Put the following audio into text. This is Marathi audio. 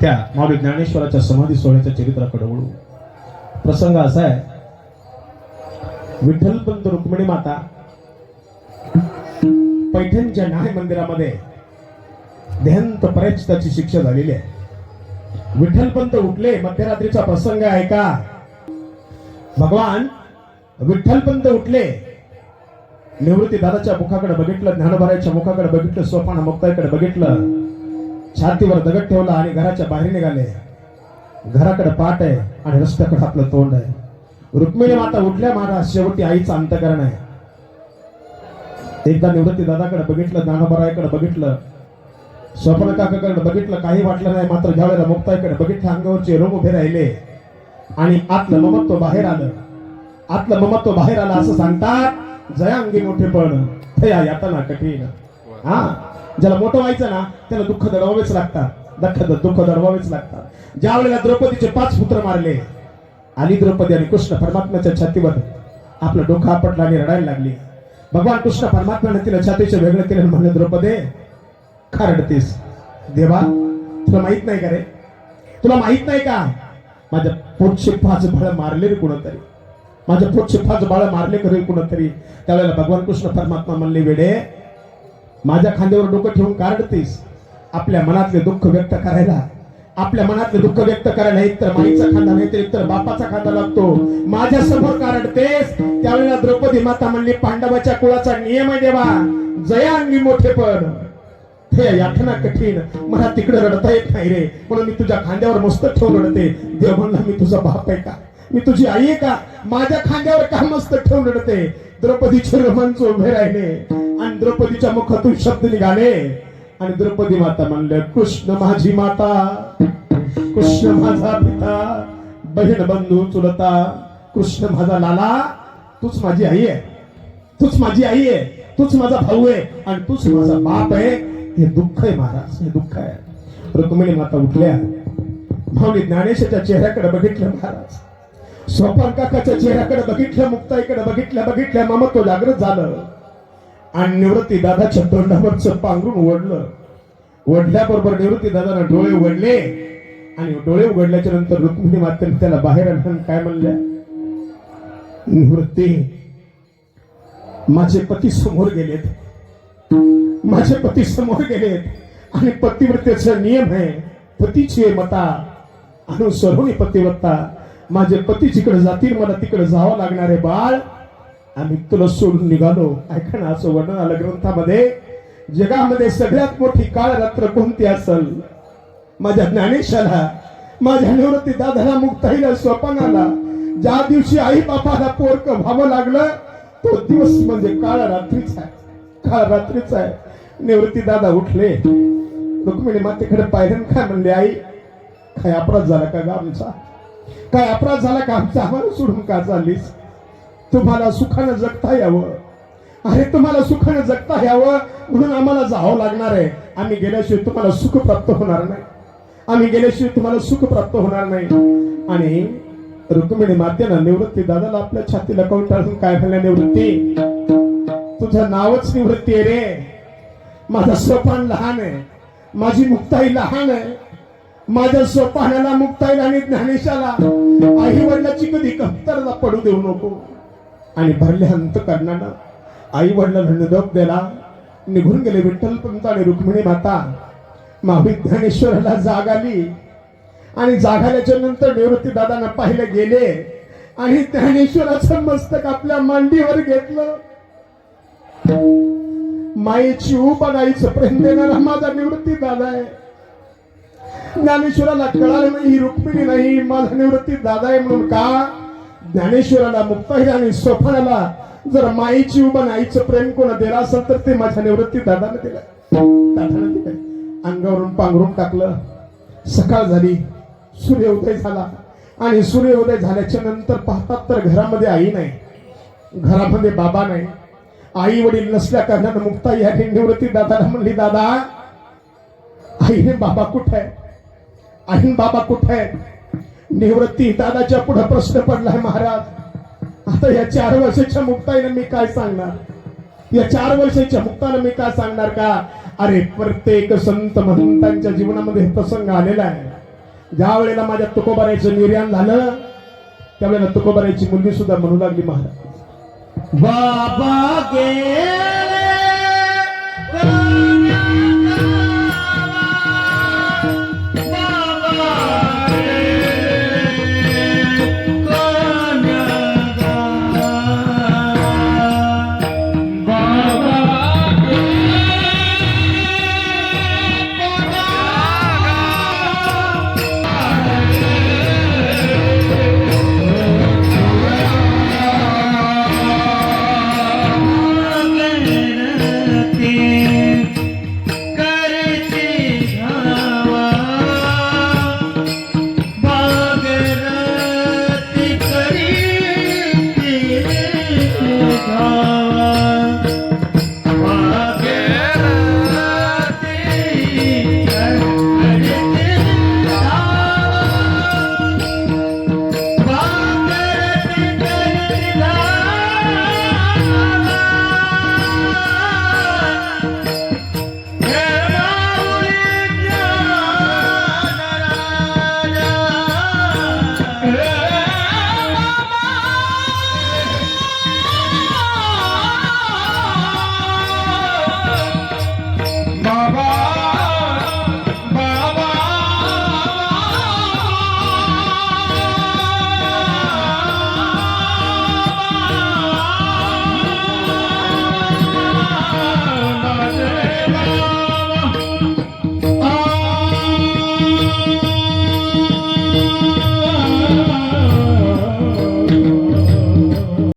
त्या माऊली ज्ञानेश्वराच्या समाधी सोहळ्याच्या चरित्राकडे वळू. प्रसंग असा आहे, विठ्ठलपंत रुक्मिणी माता पैठणच्या न्याय मंदिरामध्ये देहांत परायचिताची शिक्षा झालेली आहे. विठ्ठलपंत उठले, मध्यरात्रीचा प्रसंग आहे का. भगवान विठ्ठलपंत उठले, निवृत्ती दादाच्या मुखाकडे बघितलं, ज्ञानोबाराच्या मुखाकडे बघितलं, सोपान मुक्ताईकडे बघितलं, छातीवर दगड ठेवला आणि घराच्या बाहेर निघाले. घराकडे पाठ आहे आणि रस्त्याकडे आपलं तोंड आहे. रुक्मिणी माता उठल्या, महाराज शेवटी आईचं अंतकरण आहे. एकदा निवृत्ती दादाकडे बघितलं, ज्ञानोबाराकडे बघितलं, स्वप्न काकाकडे बघितलं, काही वाटलं नाही. मात्र ज्यावेळेला मुक्ताईकडे बघितलं, अंगावरचे रोम उभे राहिले आणि आतलं ममत्व बाहेर आलं. आतलं ममत्व बाहेर आलं असं सांगतात, जयांगी मोठेपण थया यातना कठीण. हा, ज्याला मोठं व्हायचं ना त्याला दुःख दडवावेच लागतात, दुःख दडवावेच लागतात. ज्या वेळेला द्रौपदीचे 5 पुत्र मारले, आली द्रौपदी आणि कृष्ण परमात्म्याच्या छातीवर आपलं डोकं आपटलं आणि रडायला लागली. भगवान कृष्ण परमात्म्याने तिला छातीचं वेगळं केलं, म्हणलं द्रौपदे का रडतेस? देवा तुला माहित नाही का रे, तुला माहित नाही का माझ्या पोटचे 5 बाळ मारले रे कुणतरी, माझ्या पोटचे 5 बाळ मारले करे कुणतरी. त्यावेळेला भगवान कृष्ण परमात्मा म्हणले, वेडे माझ्या खांद्यावर डोकं ठेवून का रडतेस? आपल्या मनातले दुःख व्यक्त करायला, आपल्या मनातले दुःख व्यक्त करायला एकतर माईचा खांदा नाही तर एकतर बापाचा खांदा लागतो. माझ्या समोर का रडतेस? त्यावेळेला द्रौपदी माता म्हणली, पांडवाच्या कुळाचा नियम आहे देवा, जयांगी मोठेपण हे यातना कठीण. मला तिकडे रडता येत नाही रे, म्हणून मी तुझ्या खांद्यावर मस्तक ठेवून रडते. देव म्हणला, मी तुझा बाप आहे का, मी तुझी आई आहे का, माझ्या खांद्यावर का मस्तक ठेवून रडते? द्रौपदीचे रोमांच उभे राहिले आणि द्रौपदीच्या मुखातून शब्द निघाले आणि द्रौपदी माता म्हणले, कृष्ण माझी माता, कृष्ण माझा पिता, बहीण बंधू चुलता, कृष्ण माझा लाला, तूच माझी आई आहे, तूच माझी आई आहे, तूच माझा भाऊ आहे आणि तूच माझा बाप आहे. हे दुःख आहे महाराज, हे दुःख आहे. रुक्मिणी माता उठल्या, माऊली ज्ञानेशाच्या चेहऱ्याकडे बघितलं महाराज, सोपान काकाच्या चेहऱ्याकडे बघितलं, मुक्ताईकडे बघितल्या, ममत्व जागृत झालं आणि निवृत्ती दादाच्या तोंडावरचं पांघरून ओढलं. ओढल्याबरोबर निवृत्ती दादाने डोळे उघडले आणि डोळे उघडल्याच्या नंतर रुक्मिणी मातेने त्याला बाहेर आणून काय म्हणल्या, निवृत्ती माझे पती समोर गेलेत, माझे पती समोर गेलेत आणि पतिव्रतेचा नियम आहे, पतीची मता अनुसरून पतिव्रता. माझे पती जिकडे जातील मला तिकडे जावं लागणार आहे बाळ, आम्ही तुला सोडून निघालो. ऐका ना, असं वर्णन आलं ग्रंथामध्ये, जगामध्ये सगळ्यात मोठी काळ रात्र कोणती असेल? माझ्या ज्ञानेशाला, माझ्या निवृत्ती दादाला, मुक्ताईला, स्वप्नाला ज्या दिवशी आई बापाला पोरकं व्हावं लागलं तो दिवस म्हणजे काळ रात्रीचा आहे, काळ रात्रीचा आहे. निवृत्ती दादा उठले, रुक्मिणी मातेकडे पाहिलं, काय म्हणले, आई काय अपराध झाला का ग आमचा, काय अपराध झाला का आमचा, आम्हाला सोडून का चाललीस? तुम्हाला सुखानं जगता यावं, अरे तुम्हाला सुखानं जगता यावं म्हणून आम्हाला जावं लागणार आहे. आम्ही गेल्याशिवाय तुम्हाला सुख प्राप्त होणार नाही, आम्ही गेल्याशिवाय तुम्हाला सुख प्राप्त होणार नाही. आणि रुक्मिणी मातेनं निवृत्ती दादाला आपल्या छातीला कवटाळून काय म्हणलं, निवृत्ती तुझं नावच निवृत्ती आहे रे, माझा सोपान लहान आहे, माझी मुक्ताई लहान आहे, माझ्या सोपानाला, मुक्ताईला आणि ज्ञानेशाला आई वडिलाची कधी कमतरता पडू देऊ नको. आणि भरल्या अंतकरणानं आई वडिलांना निरोप दिला, निघून गेले विठ्ठलपंत आणि रुक्मिणी माता. माऊली ज्ञानेश्वराला जाग आली आणि जाग आल्याच्या नंतर निवृत्ती दादांना पाहिलं गेले आणि ज्ञानेश्वराचं मस्तक आपल्या मांडीवर घेतलं. मायेची उप आईचं प्रेम देणारा माझा निवृत्ती दादा आहे. ज्ञानेश्वराला कळालं नाही ही रुक्मिणी नाही, माझा निवृत्ती दादा आहे म्हणून. का? ज्ञानेश्वराला, मुक्ताईला आणि सोपानाला जर माईची उबन आईचं प्रेम कोणा दिला असेल तर ते माझ्या निवृत्ती दादाने दिलं. दादाने दिलं, अंगावरून पांघरून टाकलं. सकाळ झाली, सूर्योदय झाला आणि सूर्योदय झाल्याच्या नंतर पाहतात तर घरामध्ये आई नाही, घरामध्ये बाबा नाही. आई वडील नसल्या कारणानं मुक्ताई आणि निवृत्ती दादाला म्हणली, दादा आईने बाबा कुठे आहे, आईने बाबा कुठे आहे? निवृत्ती दादाच्या पुढे प्रश्न पडलाय महाराज. आता या 4 वर्षाच्या मुक्ताईने मी काय सांगणार, या 4 वर्षाच्या मुक्तानं मी काय सांगणार का? अरे प्रत्येक संत महंतांच्या जीवनामध्ये प्रसंग आलेला आहे. ज्या वेळेला माझ्या तुकोबारायचं निर्याण झालं त्यावेळेला तुकोबारायची मुलगी सुद्धा म्हणू लागली महाराज बाबा के